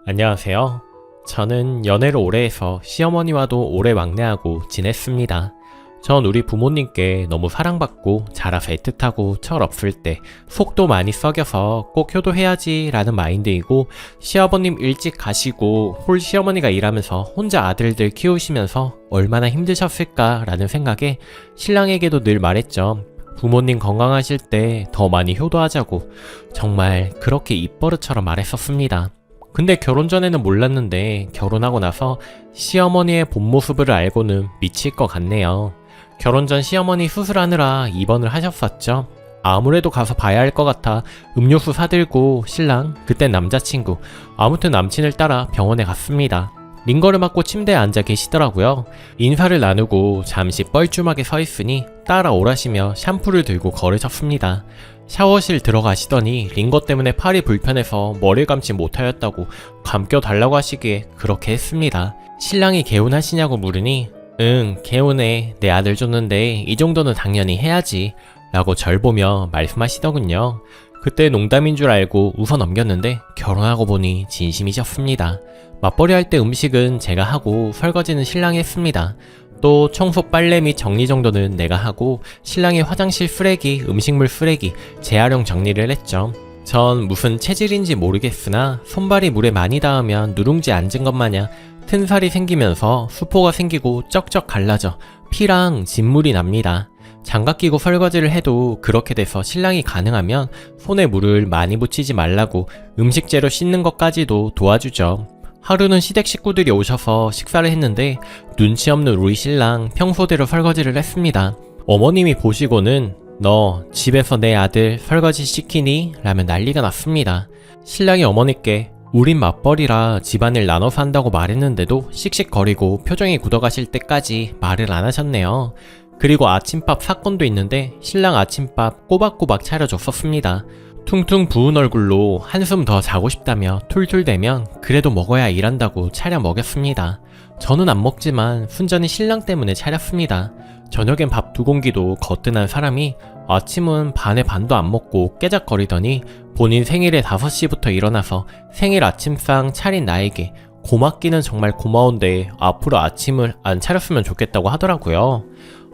안녕하세요. 저는 연애를 오래 해서 시어머니와도 오래 막내하고 지냈습니다. 전 우리 부모님께 너무 사랑받고 자라서 애틋하고 철없을 때 속도 많이 썩여서 꼭 효도해야지 라는 마인드이고, 시아버님 일찍 가시고 홀 시어머니가 일하면서 혼자 아들들 키우시면서 얼마나 힘드셨을까 라는 생각에 신랑에게도 늘 말했죠. 부모님 건강하실 때 더 많이 효도하자고. 정말 그렇게 입버릇처럼 말했었습니다. 근데 결혼 전에는 몰랐는데 결혼하고 나서 시어머니의 본 모습을 알고는 미칠 것 같네요. 결혼 전 시어머니 수술하느라 입원을 하셨었죠. 아무래도 가서 봐야 할 것 같아 음료수 사들고 신랑, 그땐 남자친구, 아무튼 남친을 따라 병원에 갔습니다. 링거를 맞고 침대에 앉아 계시더라고요. 인사를 나누고 잠시 뻘쭘하게 서 있으니 따라오라시며 샴푸를 들고 걸으셨습니다. 샤워실 들어가시더니 링거 때문에 팔이 불편해서 머리 감지 못하였다고 감겨달라고 하시기에 그렇게 했습니다. 신랑이 개운하시냐고 물으니 응, 개운해. 내 아들 줬는데 이 정도는 당연히 해야지 라고 절 보며 말씀하시더군요. 그때 농담인 줄 알고 웃어 넘겼는데 결혼하고 보니 진심이셨습니다. 맞벌이 할 때 음식은 제가 하고 설거지는 신랑이 했습니다. 또 청소, 빨래 및 정리 정도는 내가 하고 신랑이 화장실 쓰레기, 음식물 쓰레기, 재활용 정리를 했죠. 전 무슨 체질인지 모르겠으나 손발이 물에 많이 닿으면 누룽지 앉은 것 마냥 튼살이 생기면서 수포가 생기고 쩍쩍 갈라져 피랑 진물이 납니다. 장갑 끼고 설거지를 해도 그렇게 돼서 신랑이 가능하면 손에 물을 많이 묻히지 말라고 음식 재료 씻는 것까지도 도와주죠. 하루는 시댁 식구들이 오셔서 식사를 했는데 눈치 없는 우리 신랑 평소대로 설거지를 했습니다. 어머님이 보시고는 너 집에서 내 아들 설거지 시키니? 라며 난리가 났습니다. 신랑이 어머니께 우린 맞벌이라 집안일 나눠서 한다고 말했는데도 씩씩거리고 표정이 굳어가실 때까지 말을 안 하셨네요. 그리고 아침밥 사건도 있는데 신랑 아침밥 꼬박꼬박 차려줬었습니다. 퉁퉁 부은 얼굴로 한숨 더 자고 싶다며 툴툴대면 그래도 먹어야 일한다고 차려 먹였습니다. 저는 안 먹지만 순전히 신랑 때문에 차렸습니다. 저녁엔 밥 2공기도 거뜬한 사람이 아침은 반에 반도 안 먹고 깨작거리더니 본인 생일에 5시부터 일어나서 생일 아침상 차린 나에게 고맙기는 정말 고마운데 앞으로 아침을 안 차렸으면 좋겠다고 하더라고요.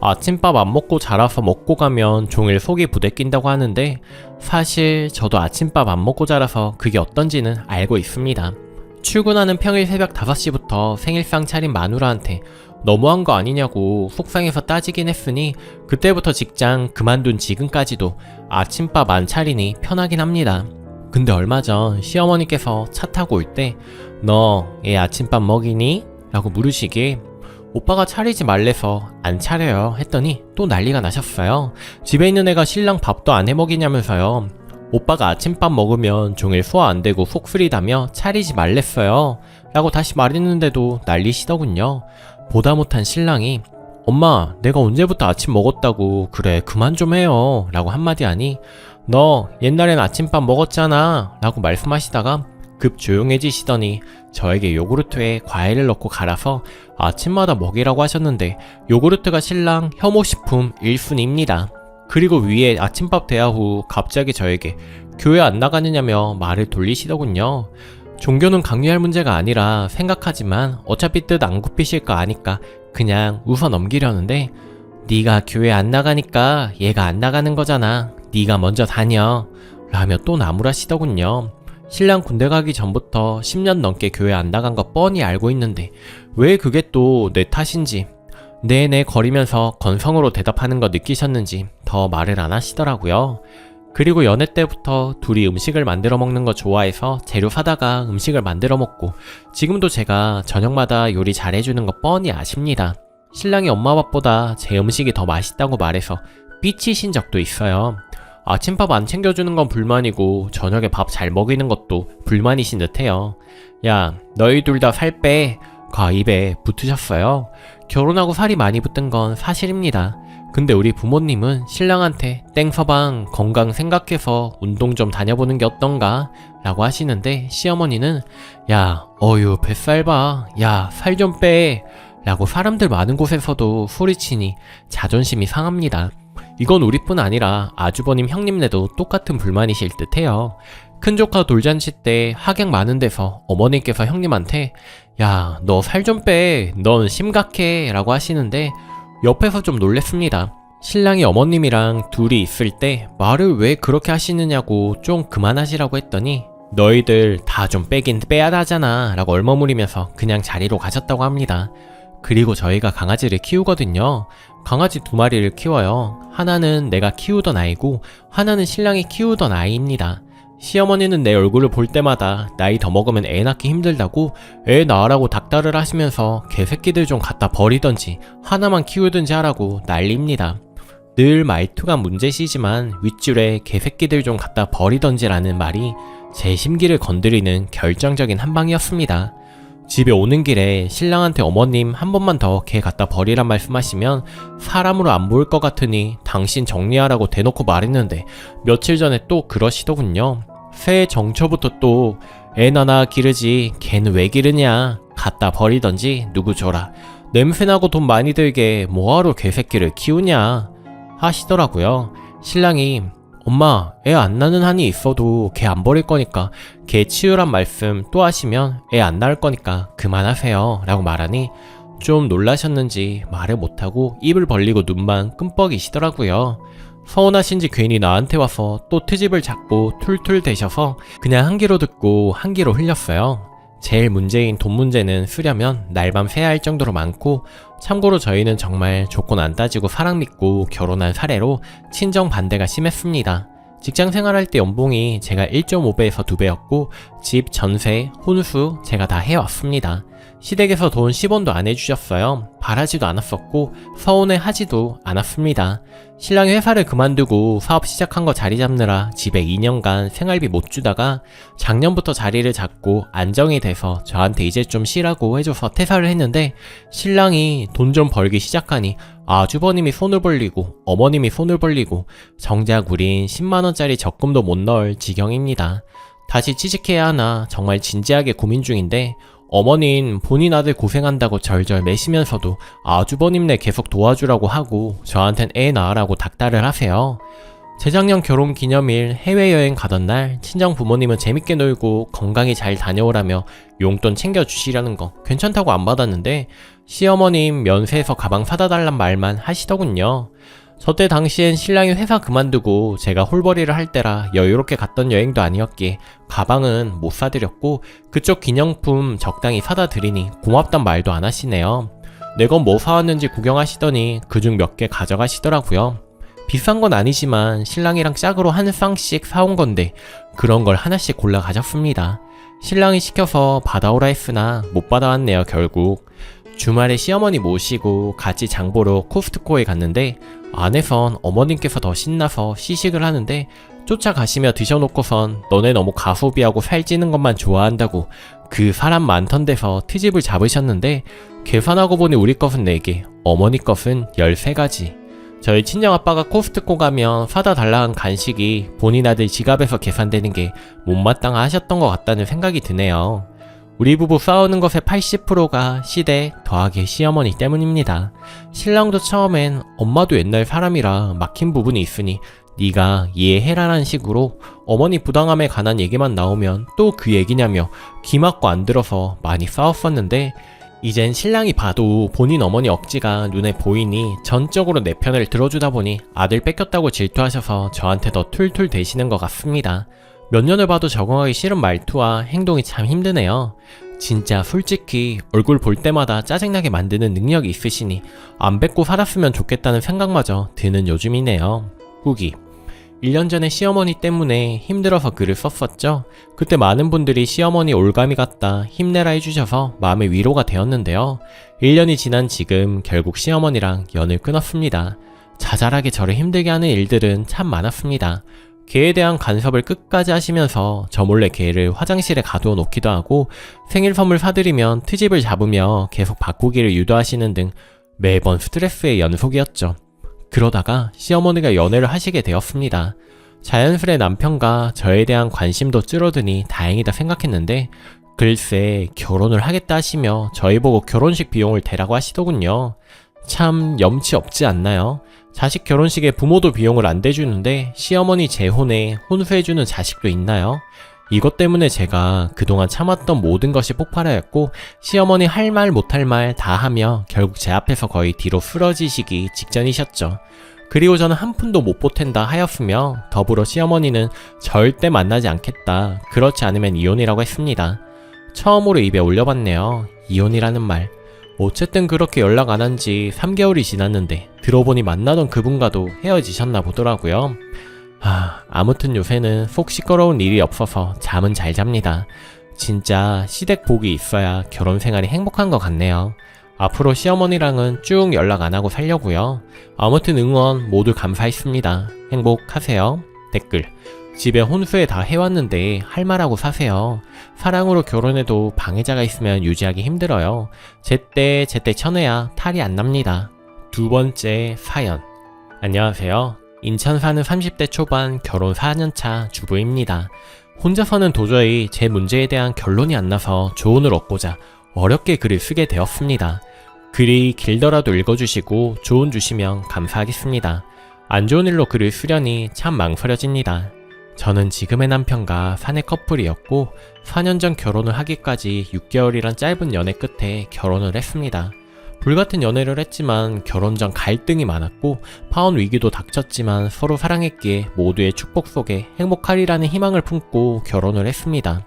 아침밥 안 먹고 자라서 먹고 가면 종일 속이 부대낀다고 하는데 사실 저도 아침밥 안 먹고 자라서 그게 어떤지는 알고 있습니다. 출근하는 평일 새벽 5시부터 생일상 차린 마누라한테 너무한 거 아니냐고 속상해서 따지긴 했으니 그때부터 직장 그만둔 지금까지도 아침밥 안 차리니 편하긴 합니다. 근데 얼마 전 시어머니께서 차 타고 올 때 너 얘 아침밥 먹이니? 라고 물으시기에 오빠가 차리지 말래서 안 차려요 했더니 또 난리가 나셨어요. 집에 있는 애가 신랑 밥도 안 해먹이냐면서요. 오빠가 아침밥 먹으면 종일 소화 안 되고 속 쓰리다며 차리지 말랬어요 라고 다시 말했는데도 난리시더군요. 보다 못한 신랑이 엄마 내가 언제부터 아침 먹었다고 그래 그만 좀 해요 라고 한마디 하니 너 옛날엔 아침밥 먹었잖아 라고 말씀하시다가 급 조용해지시더니 저에게 요구르트에 과일을 넣고 갈아서 아침마다 먹이라고 하셨는데 요구르트가 신랑 혐오식품 1순위입니다. 그리고 위에 아침밥 대화 후 갑자기 저에게 교회 안 나가느냐며 말을 돌리시더군요. 종교는 강요할 문제가 아니라 생각하지만 어차피 뜻 안 굽히실 거 아니까 그냥 웃어 넘기려는데 네가 교회 안 나가니까 얘가 안 나가는 거잖아. 네가 먼저 다녀 라며 또 나무라시더군요. 신랑 군대 가기 전부터 10년 넘게 교회 안 나간 거 뻔히 알고 있는데 왜 그게 또 내 탓인지 네네 거리면서 건성으로 대답하는 거 느끼셨는지 더 말을 안 하시더라고요. 그리고 연애 때부터 둘이 음식을 만들어 먹는 거 좋아해서 재료 사다가 음식을 만들어 먹고 지금도 제가 저녁마다 요리 잘해주는 거 뻔히 아십니다. 신랑이 엄마 밥보다 제 음식이 더 맛있다고 말해서 삐치신 적도 있어요. 아침밥 안 챙겨주는 건 불만이고 저녁에 밥 잘 먹이는 것도 불만이신 듯해요. 야 너희 둘 다 살 빼. 가 입에 붙으셨어요. 결혼하고 살이 많이 붙은 건 사실입니다. 근데 우리 부모님은 신랑한테 땡서방 건강 생각해서 운동 좀 다녀보는 게 어떤가? 라고 하시는데 시어머니는 야 어휴 뱃살 봐. 야 살 좀 빼. 라고 사람들 많은 곳에서도 소리치니 자존심이 상합니다. 이건 우리뿐 아니라 아주버님 형님네도 똑같은 불만이실 듯해요. 큰조카 돌잔치 때 하객 많은 데서 어머님께서 형님한테 야, 너 살 좀 빼. 넌 심각해. 라고 하시는데 옆에서 좀 놀랬습니다. 신랑이 어머님이랑 둘이 있을 때 말을 왜 그렇게 하시느냐고 좀 그만하시라고 했더니 너희들 다 좀 빼긴 빼야 하잖아 라고 얼머무리면서 그냥 자리로 가셨다고 합니다. 그리고 저희가 강아지를 키우거든요. 강아지 2마리를 키워요. 하나는 내가 키우던 아이고 하나는 신랑이 키우던 아이입니다. 시어머니는 내 얼굴을 볼 때마다 나이 더 먹으면 애 낳기 힘들다고 애 낳으라고 닥달을 하시면서 개새끼들 좀 갖다 버리던지 하나만 키우든지 하라고 난리입니다. 늘 말투가 문제시지만 윗줄에 개새끼들 좀 갖다 버리던지 라는 말이 제 심기를 건드리는 결정적인 한방이었습니다. 집에 오는 길에 신랑한테 어머님 한 번만 더 개 갖다 버리란 말씀하시면 사람으로 안 보일 것 같으니 당신 정리하라고 대놓고 말했는데 며칠 전에 또 그러시더군요. 새해 정초부터 또 애 나나 기르지 걔는 왜 기르냐 갖다 버리던지 누구 줘라 냄새나고 돈 많이 들게 뭐하러 개새끼를 키우냐 하시더라고요. 신랑이 엄마 애 안 낳는 한이 있어도 걔 안 버릴 거니까 걔 치우란 말씀 또 하시면 애 안 낳을 거니까 그만하세요 라고 말하니 좀 놀라셨는지 말을 못하고 입을 벌리고 눈만 끔뻑이시더라고요. 서운하신지 괜히 나한테 와서 또 트집을 잡고 툴툴 대셔서 그냥 한 귀로 듣고 한 귀로 흘렸어요. 제일 문제인 돈 문제는 쓰려면 날밤 새야 할 정도로 많고 참고로 저희는 정말 조건 안 따지고 사랑 믿고 결혼한 사례로 친정 반대가 심했습니다. 직장 생활할 때 연봉이 제가 1.5배에서 2배였고 집, 전세, 혼수 제가 다 해왔습니다. 시댁에서 돈 10원도 안 해주셨어요. 바라지도 않았었고 서운해하지도 않았습니다. 신랑이 회사를 그만두고 사업 시작한 거 자리 잡느라 집에 2년간 생활비 못 주다가 작년부터 자리를 잡고 안정이 돼서 저한테 이제 좀 쉬라고 해줘서 퇴사를 했는데 신랑이 돈 좀 벌기 시작하니 아주버님이 손을 벌리고 어머님이 손을 벌리고 정작 우린 10만원짜리 적금도 못 넣을 지경입니다. 다시 취직해야 하나 정말 진지하게 고민 중인데 어머닌 본인 아들 고생한다고 절절 매시면서도 아주버님네 계속 도와주라고 하고 저한텐 애 낳으라고 닥달을 하세요. 재작년 결혼 기념일 해외여행 가던 날 친정 부모님은 재밌게 놀고 건강히 잘 다녀오라며 용돈 챙겨주시려는 거 괜찮다고 안 받았는데 시어머님 면세에서 가방 사다 달란 말만 하시더군요. 저때 당시엔 신랑이 회사 그만두고 제가 홀벌이를 할 때라 여유롭게 갔던 여행도 아니었기에 가방은 못 사드렸고 그쪽 기념품 적당히 사다 드리니 고맙단 말도 안 하시네요. 내건 뭐 사왔는지 구경하시더니 그중 몇 개 가져가시더라고요. 비싼 건 아니지만 신랑이랑 짝으로 한 쌍씩 사온 건데 그런 걸 하나씩 골라 가졌습니다. 신랑이 시켜서 받아오라 했으나 못 받아왔네요 결국. 주말에 시어머니 모시고 같이 장보러 코스트코에 갔는데 안에선 어머님께서 더 신나서 시식을 하는데 쫓아가시며 드셔놓고선 너네 너무 가소비하고 살찌는 것만 좋아한다고 그 사람 많던 데서 트집을 잡으셨는데 계산하고 보니 우리 것은 4개, 어머니 것은 13가지. 저희 친정아빠가 코스트코 가면 사다 달라는 간식이 본인 아들 지갑에서 계산되는 게 못마땅하 하셨던 것 같다는 생각이 드네요. 우리 부부 싸우는 것의 80%가 시댁 더하기 시어머니 때문입니다. 신랑도 처음엔 엄마도 옛날 사람이라 막힌 부분이 있으니 네가 이해해라라는 식으로 어머니 부당함에 관한 얘기만 나오면 또 그 얘기냐며 귀 막고 안 들어서 많이 싸웠었는데 이젠 신랑이 봐도 본인 어머니 억지가 눈에 보이니 전적으로 내 편을 들어주다 보니 아들 뺏겼다고 질투하셔서 저한테 더 툴툴 대시는 것 같습니다. 몇 년을 봐도 적응하기 싫은 말투와 행동이 참 힘드네요. 진짜 솔직히 얼굴 볼 때마다 짜증나게 만드는 능력이 있으시니 안 뺏고 살았으면 좋겠다는 생각마저 드는 요즘이네요. 후기 1년 전에 시어머니 때문에 힘들어서 글을 썼었죠. 그때 많은 분들이 시어머니 올가미 같다 힘내라 해주셔서 마음의 위로가 되었는데요. 1년이 지난 지금 결국 시어머니랑 연을 끊었습니다. 자잘하게 저를 힘들게 하는 일들은 참 많았습니다. 개에 대한 간섭을 끝까지 하시면서 저 몰래 개를 화장실에 가두어 놓기도 하고 생일 선물 사드리면 트집을 잡으며 계속 바꾸기를 유도하시는 등 매번 스트레스의 연속이었죠. 그러다가 시어머니가 연애를 하시게 되었습니다. 자연스레 남편과 저에 대한 관심도 줄어드니 다행이다 생각했는데 글쎄 결혼을 하겠다 하시며 저희 보고 결혼식 비용을 대라고 하시더군요. 참 염치 없지 않나요? 자식 결혼식에 부모도 비용을 안 대주는데 시어머니 재혼에 혼수해주는 자식도 있나요? 이것 때문에 제가 그동안 참았던 모든 것이 폭발하였고 시어머니 할 말 못할 말 다 하며 결국 제 앞에서 거의 뒤로 쓰러지시기 직전이셨죠. 그리고 저는 한 푼도 못 보탠다 하였으며 더불어 시어머니는 절대 만나지 않겠다. 그렇지 않으면 이혼이라고 했습니다. 처음으로 입에 올려봤네요. 이혼이라는 말. 어쨌든 그렇게 연락 안 한 지 3개월이 지났는데 들어보니 만나던 그분과도 헤어지셨나 보더라고요. 아무튼 요새는 속 시끄러운 일이 없어서 잠은 잘 잡니다. 진짜 시댁 복이 있어야 결혼 생활이 행복한 것 같네요. 앞으로 시어머니랑은 쭉 연락 안 하고 살려고요. 아무튼 응원 모두 감사했습니다. 행복하세요. 댓글. 집에 혼수에 다 해왔는데 할 말하고 사세요. 사랑으로 결혼해도 방해자가 있으면 유지하기 힘들어요. 제때 쳐내야 탈이 안 납니다. 두 번째 사연. 안녕하세요. 인천 사는 30대 초반 결혼 4년차 주부입니다. 혼자서는 도저히 제 문제에 대한 결론이 안 나서 조언을 얻고자 어렵게 글을 쓰게 되었습니다. 글이 길더라도 읽어주시고 조언 주시면 감사하겠습니다. 안 좋은 일로 글을 쓰려니 참 망설여집니다. 저는 지금의 남편과 사내 커플이었고 4년 전 결혼을 하기까지 6개월이란 짧은 연애 끝에 결혼을 했습니다. 불같은 연애를 했지만 결혼 전 갈등이 많았고 파혼 위기도 닥쳤지만 서로 사랑했기에 모두의 축복 속에 행복하리라는 희망을 품고 결혼을 했습니다.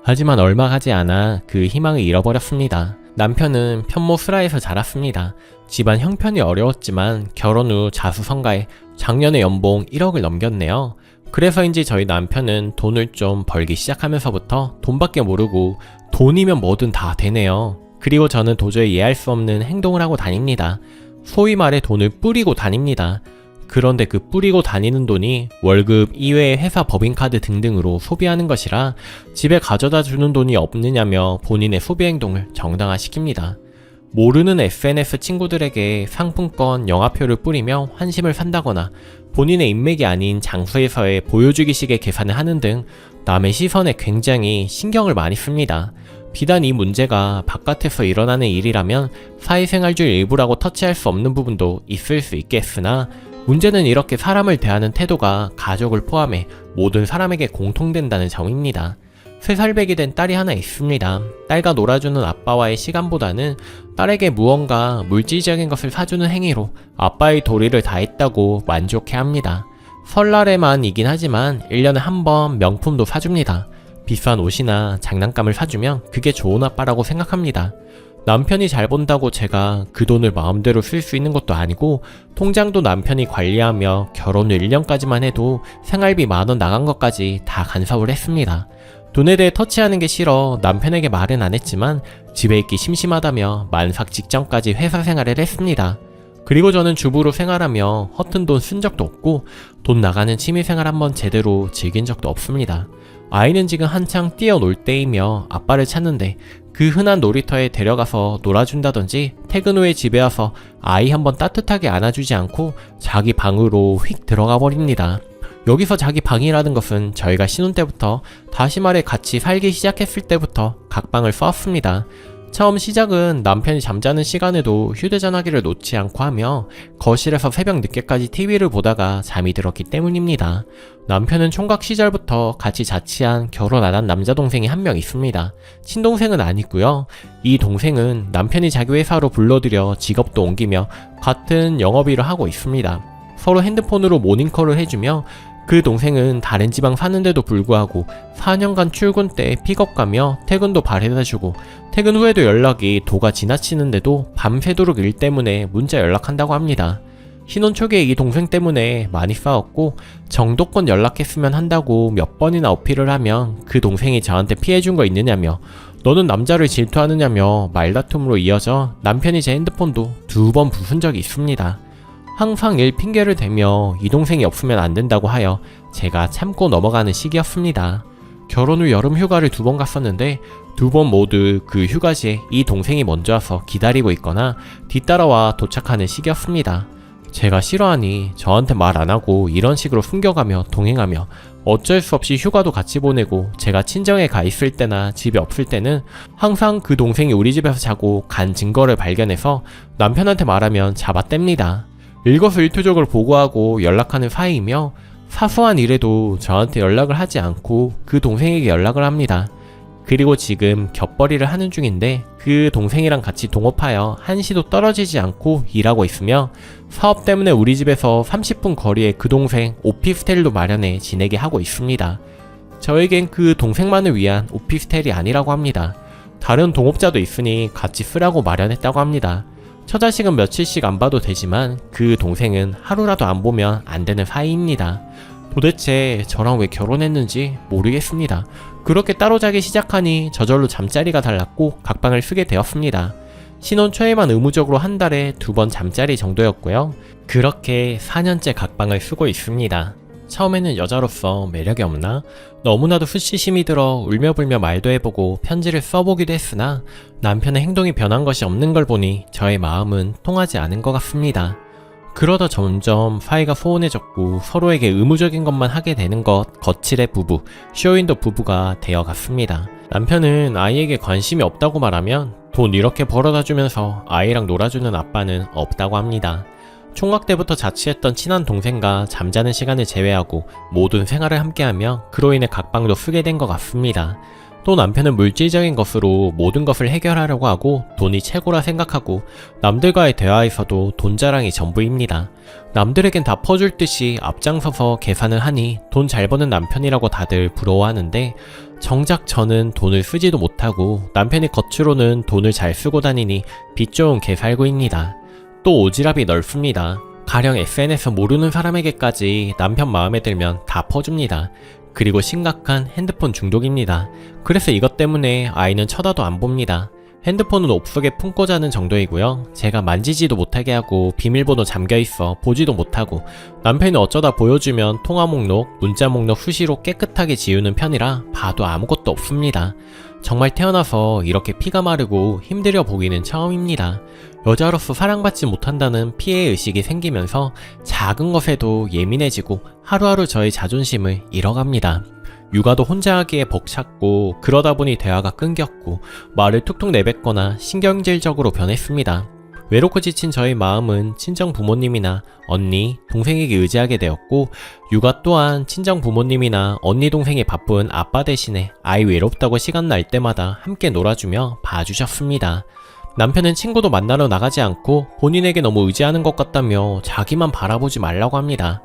하지만 얼마 가지 않아 그 희망을 잃어버렸습니다. 남편은 편모스라에서 자랐습니다. 집안 형편이 어려웠지만 결혼 후 자수성가해 작년에 연봉 1억을 넘겼네요. 그래서인지 저희 남편은 돈을 좀 벌기 시작하면서부터 돈밖에 모르고 돈이면 뭐든 다 되네요. 그리고 저는 도저히 이해할 수 없는 행동을 하고 다닙니다. 소위 말해 돈을 뿌리고 다닙니다. 그런데 그 뿌리고 다니는 돈이 월급 이외의 회사 법인카드 등등으로 소비하는 것이라 집에 가져다 주는 돈이 없느냐며 본인의 소비 행동을 정당화시킵니다. 모르는 SNS 친구들에게 상품권, 영화표를 뿌리며 환심을 산다거나 본인의 인맥이 아닌 장소에서의 보여주기식의 계산을 하는 등 남의 시선에 굉장히 신경을 많이 씁니다. 비단 이 문제가 바깥에서 일어나는 일이라면 사회생활 중 일부라고 터치할 수 없는 부분도 있을 수 있겠으나 문제는 이렇게 사람을 대하는 태도가 가족을 포함해 모든 사람에게 공통된다는 점입니다. 3살배기 된 딸이 하나 있습니다. 딸과 놀아주는 아빠와의 시간보다는 딸에게 무언가 물질적인 것을 사주는 행위로 아빠의 도리를 다했다고 만족해합니다. 설날에만이긴 하지만 1년에 한 번 명품도 사줍니다. 비싼 옷이나 장난감을 사주면 그게 좋은 아빠라고 생각합니다. 남편이 잘 번다고 제가 그 돈을 마음대로 쓸 수 있는 것도 아니고 통장도 남편이 관리하며 결혼 후 1년까지만 해도 생활비 10,000원 나간 것까지 다 간섭을 했습니다. 돈에 대해 터치하는 게 싫어 남편에게 말은 안 했지만 집에 있기 심심하다며 만삭 직전까지 회사 생활을 했습니다. 그리고 저는 주부로 생활하며 허튼 돈 쓴 적도 없고 돈 나가는 취미생활 한번 제대로 즐긴 적도 없습니다. 아이는 지금 한창 뛰어놀 때이며 아빠를 찾는데 그 흔한 놀이터에 데려가서 놀아준다든지 퇴근 후에 집에 와서 아이 한번 따뜻하게 안아주지 않고 자기 방으로 휙 들어가 버립니다. 여기서 자기 방이라는 것은 저희가 신혼 때부터 다시 말해 같이 살기 시작했을 때부터 각방을 써왔습니다. 처음 시작은 남편이 잠자는 시간에도 휴대전화기를 놓지 않고 하며 거실에서 새벽 늦게까지 TV를 보다가 잠이 들었기 때문입니다. 남편은 총각 시절부터 같이 자취한 결혼 안 한 남자 동생이 한 명 있습니다. 친동생은 아니고요. 이 동생은 남편이 자기 회사로 불러들여 직업도 옮기며 같은 영업일을 하고 있습니다. 서로 핸드폰으로 모닝콜을 해주며 그 동생은 다른 지방 사는데도 불구하고 4년간 출근 때 픽업 가며 퇴근도 바래다주고 퇴근 후에도 연락이 도가 지나치는데도 밤새도록 일 때문에 문자 연락한다고 합니다. 신혼 초기에 이 동생 때문에 많이 싸웠고 정도껏 연락했으면 한다고 몇 번이나 어필을 하면 그 동생이 저한테 피해준 거 있느냐며 너는 남자를 질투하느냐며 말다툼으로 이어져 남편이 제 핸드폰도 2번 부순 적이 있습니다. 항상 일 핑계를 대며 이 동생이 없으면 안 된다고 하여 제가 참고 넘어가는 시기였습니다. 결혼 후 여름 휴가를 2번 갔었는데 2번 모두 그 휴가지에 이 동생이 먼저 와서 기다리고 있거나 뒤따라와 도착하는 시기였습니다. 제가 싫어하니 저한테 말 안 하고 이런 식으로 숨겨가며 동행하며 어쩔 수 없이 휴가도 같이 보내고 제가 친정에 가 있을 때나 집에 없을 때는 항상 그 동생이 우리 집에서 자고 간 증거를 발견해서 남편한테 말하면 잡아뗍니다. 일거수일투족을 보고하고 연락하는 사이이며 사소한 일에도 저한테 연락을 하지 않고 그 동생에게 연락을 합니다. 그리고 지금 겹벌이를 하는 중인데 그 동생이랑 같이 동업하여 한시도 떨어지지 않고 일하고 있으며 사업 때문에 우리 집에서 30분 거리에 그 동생 오피스텔도 마련해 지내게 하고 있습니다. 저에겐 그 동생만을 위한 오피스텔이 아니라고 합니다. 다른 동업자도 있으니 같이 쓰라고 마련했다고 합니다. 처자식은 며칠씩 안 봐도 되지만 그 동생은 하루라도 안 보면 안 되는 사이입니다. 도대체 저랑 왜 결혼했는지 모르겠습니다. 그렇게 따로 자기 시작하니 저절로 잠자리가 달랐고 각방을 쓰게 되었습니다. 신혼 초에만 의무적으로 한 달에 2번 잠자리 정도였고요. 그렇게 4년째 각방을 쓰고 있습니다. 처음에는 여자로서 매력이 없나? 너무나도 수치심이 들어 울며불며 말도 해보고 편지를 써보기도 했으나 남편의 행동이 변한 것이 없는 걸 보니 저의 마음은 통하지 않은 것 같습니다. 그러다 점점 사이가 소원해졌고 서로에게 의무적인 것만 하게 되는 것 거칠의 부부, 쇼윈도 부부가 되어갔습니다. 남편은 아이에게 관심이 없다고 말하면 돈 이렇게 벌어다 주면서 아이랑 놀아주는 아빠는 없다고 합니다. 총각 때부터 자취했던 친한 동생과 잠자는 시간을 제외하고 모든 생활을 함께하며 그로 인해 각방도 쓰게 된 것 같습니다. 또 남편은 물질적인 것으로 모든 것을 해결하려고 하고 돈이 최고라 생각하고 남들과의 대화에서도 돈 자랑이 전부입니다. 남들에겐 다 퍼줄 듯이 앞장서서 계산을 하니 돈 잘 버는 남편이라고 다들 부러워하는데 정작 저는 돈을 쓰지도 못하고 남편이 겉으로는 돈을 잘 쓰고 다니니 빚 좋은 개 살고입니다. 또 오지랖이 넓습니다. 가령 SNS 모르는 사람에게까지 남편 마음에 들면 다 퍼줍니다. 그리고 심각한 핸드폰 중독입니다. 그래서 이것 때문에 아이는 쳐다도 안 봅니다. 핸드폰은 옵속에 품고 자는 정도이고요. 제가 만지지도 못하게 하고 비밀번호 잠겨있어 보지도 못하고 남편이 어쩌다 보여주면 통화 목록, 문자 목록 수시로 깨끗하게 지우는 편이라 봐도 아무것도 없습니다. 정말 태어나서 이렇게 피가 마르고 힘들어 보기는 처음입니다. 여자로서 사랑받지 못한다는 피해의식이 생기면서 작은 것에도 예민해지고 하루하루 저의 자존심을 잃어갑니다. 육아도 혼자 하기에 벅찼고 그러다 보니 대화가 끊겼고 말을 툭툭 내뱉거나 신경질적으로 변했습니다. 외롭고 지친 저의 마음은 친정 부모님이나 언니, 동생에게 의지하게 되었고 육아 또한 친정 부모님이나 언니, 동생이 바쁜 아빠 대신에 아이 외롭다고 시간 날 때마다 함께 놀아주며 봐주셨습니다. 남편은 친구도 만나러 나가지 않고 본인에게 너무 의지하는 것 같다며 자기만 바라보지 말라고 합니다.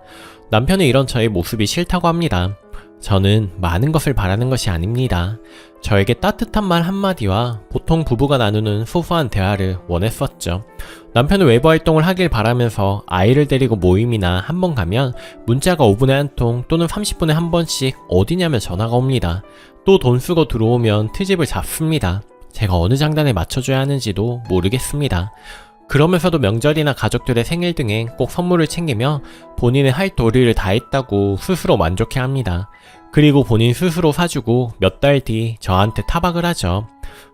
남편은 이런 저의 모습이 싫다고 합니다. 저는 많은 것을 바라는 것이 아닙니다. 저에게 따뜻한 말 한마디와 보통 부부가 나누는 소소한 대화를 원했었죠. 남편은 외부 활동을 하길 바라면서 아이를 데리고 모임이나 한 번 가면 문자가 5분에 한 통 또는 30분에 한 번씩 어디냐며 전화가 옵니다. 또 돈 쓰고 들어오면 트집을 잡습니다. 제가 어느 장단에 맞춰줘야 하는지도 모르겠습니다. 그러면서도 명절이나 가족들의 생일 등엔 꼭 선물을 챙기며 본인의 할 도리를 다 했다고 스스로 만족해합니다. 그리고 본인 스스로 사주고 몇 달 뒤 저한테 타박을 하죠.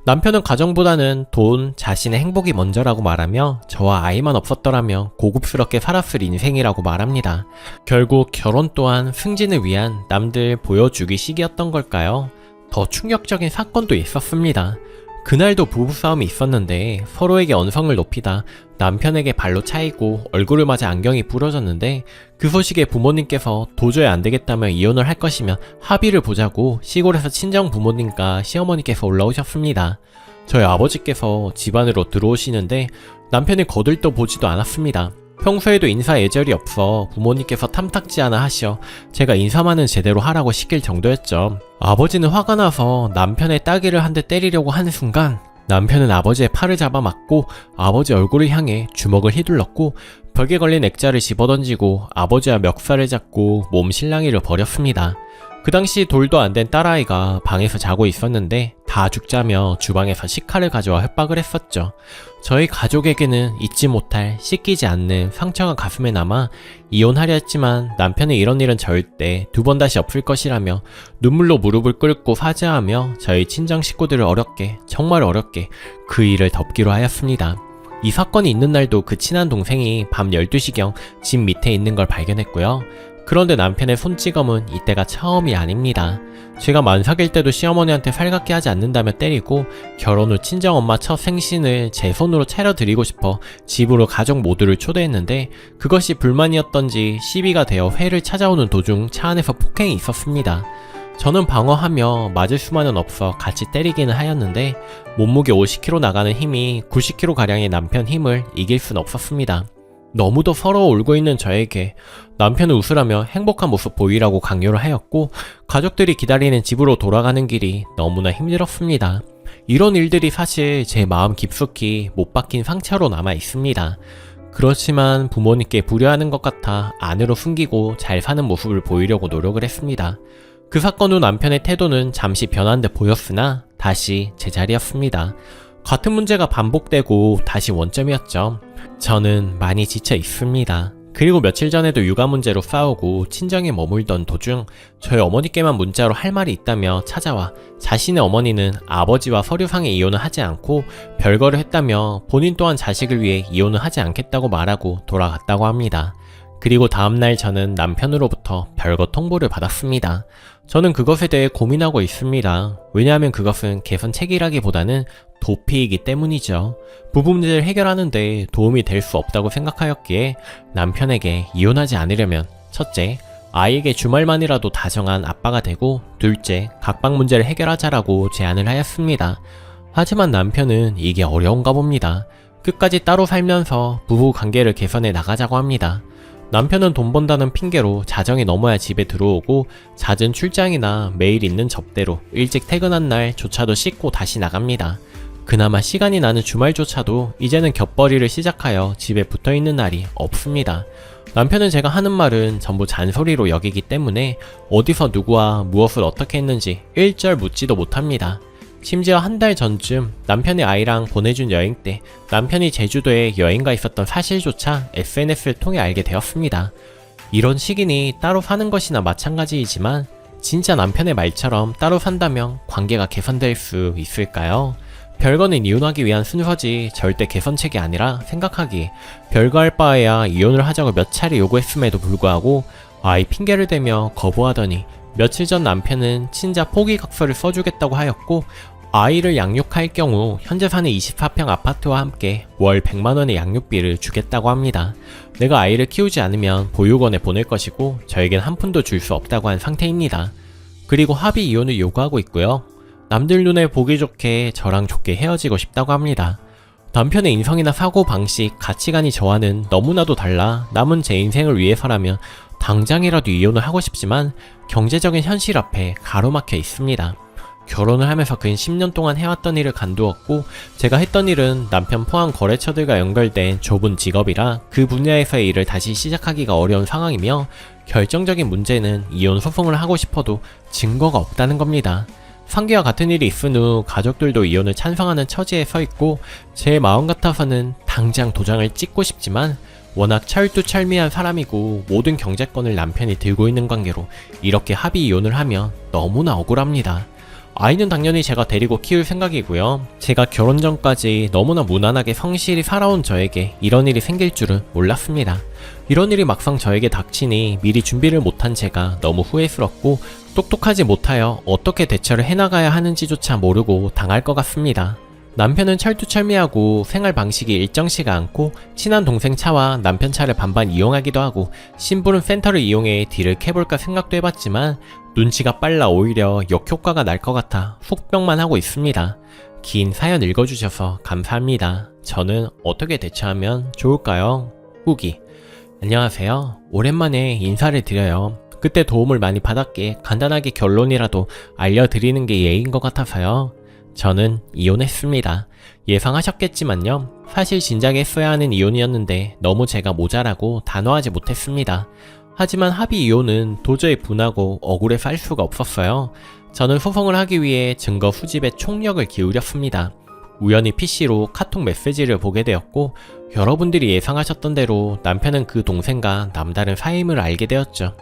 남편은 가정보다는 돈, 자신의 행복이 먼저라고 말하며 저와 아이만 없었더라면 고급스럽게 살았을 인생이라고 말합니다. 결국 결혼 또한 승진을 위한 남들 보여주기식이었던 걸까요? 더 충격적인 사건도 있었습니다. 그날도 부부싸움이 있었는데 서로에게 언성을 높이다 남편에게 발로 차이고 얼굴을 맞아 안경이 부러졌는데 그 소식에 부모님께서 도저히 안되겠다며 이혼을 할 것이면 합의를 보자고 시골에서 친정 부모님과 시어머니께서 올라오셨습니다. 저희 아버지께서 집안으로 들어오시는데 남편이 거들떠 보지도 않았습니다. 평소에도 인사 예절이 없어 부모님께서 탐탁지 않아 하셔 제가 인사만은 제대로 하라고 시킬 정도였죠. 아버지는 화가 나서 남편의 따귀를 한 대 때리려고 하는 순간 남편은 아버지의 팔을 잡아맞고 아버지 얼굴을 향해 주먹을 휘둘렀고 벽에 걸린 액자를 집어던지고 아버지와 멱살을 잡고 몸 실랑이를 벌였습니다. 그 당시 돌도 안 된 딸아이가 방에서 자고 있었는데 다 죽자며 주방에서 식칼을 가져와 협박을 했었죠. 저희 가족에게는 잊지 못할 씻기지 않는 상처가 가슴에 남아 이혼하려 했지만 남편은 이런 일은 절대 2번 다시 없을 것이라며 눈물로 무릎을 꿇고 사죄하며 저희 친정 식구들을 어렵게 정말 어렵게 그 일을 덮기로 하였습니다. 이 사건이 있는 날도 그 친한 동생이 밤 12시경 집 밑에 있는 걸 발견했고요. 그런데 남편의 손찌검은 이때가 처음이 아닙니다. 제가 만삭일 때도 시어머니한테 살갑게 하지 않는다며 때리고 결혼 후 친정엄마 첫 생신을 제 손으로 차려드리고 싶어 집으로 가족 모두를 초대했는데 그것이 불만이었던지 시비가 되어 회를 찾아오는 도중 차 안에서 폭행이 있었습니다. 저는 방어하며 맞을 수만은 없어 같이 때리기는 하였는데 몸무게 50kg 나가는 힘이 90kg가량의 남편 힘을 이길 순 없었습니다. 너무도 서러워 울고 있는 저에게 남편은 웃으라며 행복한 모습 보이라고 강요를 하였고 가족들이 기다리는 집으로 돌아가는 길이 너무나 힘들었습니다. 이런 일들이 사실 제 마음 깊숙이 못 박힌 상처로 남아 있습니다. 그렇지만 부모님께 불효하는 것 같아 안으로 숨기고 잘 사는 모습을 보이려고 노력을 했습니다. 그 사건 후 남편의 태도는 잠시 변한 듯 보였으나 다시 제자리였습니다. 같은 문제가 반복되고 다시 원점이었죠. 저는 많이 지쳐 있습니다. 그리고 며칠 전에도 육아 문제로 싸우고 친정에 머물던 도중 저희 어머니께만 문자로 할 말이 있다며 찾아와 자신의 어머니는 아버지와 서류상의 이혼을 하지 않고 별거를 했다며 본인 또한 자식을 위해 이혼을 하지 않겠다고 말하고 돌아갔다고 합니다. 그리고 다음날 저는 남편으로부터 별거 통보를 받았습니다. 저는 그것에 대해 고민하고 있습니다. 왜냐하면 그것은 개선책이라기보다는 도피이기 때문이죠. 부부 문제를 해결하는데 도움이 될 수 없다고 생각하였기에 남편에게 이혼하지 않으려면 첫째, 아이에게 주말만이라도 다정한 아빠가 되고 둘째, 각방 문제를 해결하자라고 제안을 하였습니다. 하지만 남편은 이게 어려운가 봅니다. 끝까지 따로 살면서 부부 관계를 개선해 나가자고 합니다. 남편은 돈 번다는 핑계로 자정이 넘어야 집에 들어오고 잦은 출장이나 매일 있는 접대로 일찍 퇴근한 날조차도 씻고 다시 나갑니다. 그나마 시간이 나는 주말조차도 이제는 겹벌이를 시작하여 집에 붙어있는 날이 없습니다. 남편은 제가 하는 말은 전부 잔소리로 여기기 때문에 어디서 누구와 무엇을 어떻게 했는지 일절 묻지도 못합니다. 심지어 한 달 전쯤 남편의 아이랑 보내준 여행 때 남편이 제주도에 여행가 있었던 사실조차 SNS를 통해 알게 되었습니다. 이런 시기니 따로 사는 것이나 마찬가지이지만 진짜 남편의 말처럼 따로 산다면 관계가 개선될 수 있을까요? 별거는 이혼하기 위한 순서지 절대 개선책이 아니라 생각하기에 별거 할 바에야 이혼을 하자고 몇 차례 요구했음에도 불구하고 아이 핑계를 대며 거부하더니 며칠 전 남편은 친자 포기각서를 써주겠다고 하였고 아이를 양육할 경우 현재 사는 24평 아파트와 함께 월 100만원의 양육비를 주겠다고 합니다. 내가 아이를 키우지 않으면 보육원에 보낼 것이고 저에겐 한 푼도 줄 수 없다고 한 상태입니다. 그리고 합의 이혼을 요구하고 있고요. 남들 눈에 보기 좋게 저랑 좋게 헤어지고 싶다고 합니다. 남편의 인성이나 사고방식, 가치관이 저와는 너무나도 달라 남은 제 인생을 위해서라면 당장이라도 이혼을 하고 싶지만 경제적인 현실 앞에 가로막혀 있습니다. 결혼을 하면서 근 10년 동안 해왔던 일을 간두었고 제가 했던 일은 남편 포함 거래처들과 연결된 좁은 직업이라 그 분야에서의 일을 다시 시작하기가 어려운 상황이며 결정적인 문제는 이혼 소송을 하고 싶어도 증거가 없다는 겁니다. 상기와 같은 일이 있은 후 가족들도 이혼을 찬성하는 처지에 서 있고 제 마음 같아서는 당장 도장을 찍고 싶지만 워낙 철두철미한 사람이고 모든 경제권을 남편이 들고 있는 관계로 이렇게 합의 이혼을 하면 너무나 억울합니다. 아이는 당연히 제가 데리고 키울 생각이고요. 제가 결혼 전까지 너무나 무난하게 성실히 살아온 저에게 이런 일이 생길 줄은 몰랐습니다. 이런 일이 막상 저에게 닥치니 미리 준비를 못한 제가 너무 후회스럽고 똑똑하지 못하여 어떻게 대처를 해나가야 하는지조차 모르고 당할 것 같습니다. 남편은 철두철미하고 생활 방식이 일정치가 않고 친한 동생 차와 남편 차를 반반 이용하기도 하고 심부름 센터를 이용해 딜을 캐볼까 생각도 해봤지만 눈치가 빨라 오히려 역효과가 날 것 같아 속병만 하고 있습니다. 긴 사연 읽어주셔서 감사합니다. 저는 어떻게 대처하면 좋을까요? 후기. 안녕하세요. 오랜만에 인사를 드려요. 그때 도움을 많이 받았기에 간단하게 결론이라도 알려드리는 게 예의인 것 같아서요. 저는 이혼했습니다. 예상하셨겠지만요. 사실 진작에 했어야 하는 이혼이었는데 너무 제가 모자라고 단호하지 못했습니다. 하지만 합의 이혼은 도저히 분하고 억울해 살 수가 없었어요. 저는 소송을 하기 위해 증거 수집에 총력을 기울였습니다. 우연히 PC로 카톡 메시지를 보게 되었고 여러분들이 예상하셨던 대로 남편은 그 동생과 남다른 사임을 알게 되었죠.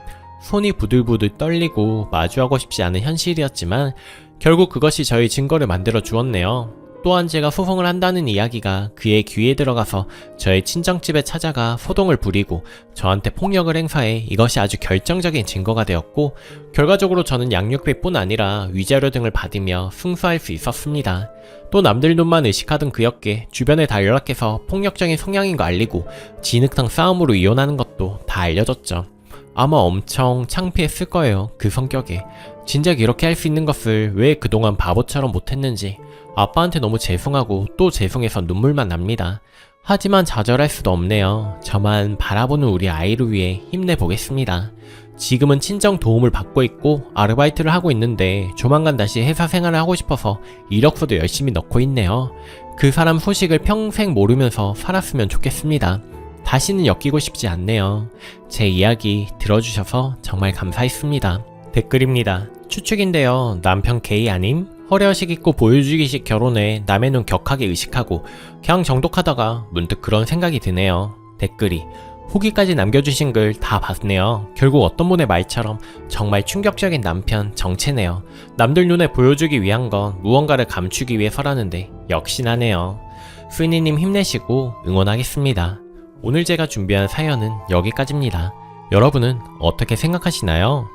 손이 부들부들 떨리고 마주하고 싶지 않은 현실이었지만 결국 그것이 저희 증거를 만들어 주었네요. 또한 제가 소송을 한다는 이야기가 그의 귀에 들어가서 저의 친정집에 찾아가 소동을 부리고 저한테 폭력을 행사해 이것이 아주 결정적인 증거가 되었고, 결과적으로 저는 양육비뿐 아니라 위자료 등을 받으며 승소할 수 있었습니다. 또 남들 눈만 의식하던 그였게 주변에 다 연락해서 폭력적인 성향인 거 알리고 진흙탕 싸움으로 이혼하는 것도 다 알려졌죠. 아마 엄청 창피했을 거예요. 그 성격에. 진작 이렇게 할 수 있는 것을 왜 그동안 바보처럼 못했는지 아빠한테 너무 죄송하고 또 죄송해서 눈물만 납니다. 하지만 좌절할 수도 없네요. 저만 바라보는 우리 아이를 위해 힘내보겠습니다. 지금은 친정 도움을 받고 있고 아르바이트를 하고 있는데 조만간 다시 회사 생활을 하고 싶어서 이력서도 열심히 넣고 있네요. 그 사람 소식을 평생 모르면서 살았으면 좋겠습니다. 다시는 엮이고 싶지 않네요. 제 이야기 들어주셔서 정말 감사했습니다. 댓글입니다. 추측인데요. 남편 게이 아님? 허례허식 있고 보여주기식 결혼에 남의 눈 격하게 의식하고 그냥 정독하다가 문득 그런 생각이 드네요. 댓글이 후기까지 남겨주신 글 다 봤네요. 결국 어떤 분의 말처럼 정말 충격적인 남편 정체네요. 남들 눈에 보여주기 위한 건 무언가를 감추기 위해서라는데 역시나네요. 스니님 힘내시고 응원하겠습니다. 오늘 제가 준비한 사연은 여기까지입니다. 여러분은 어떻게 생각하시나요?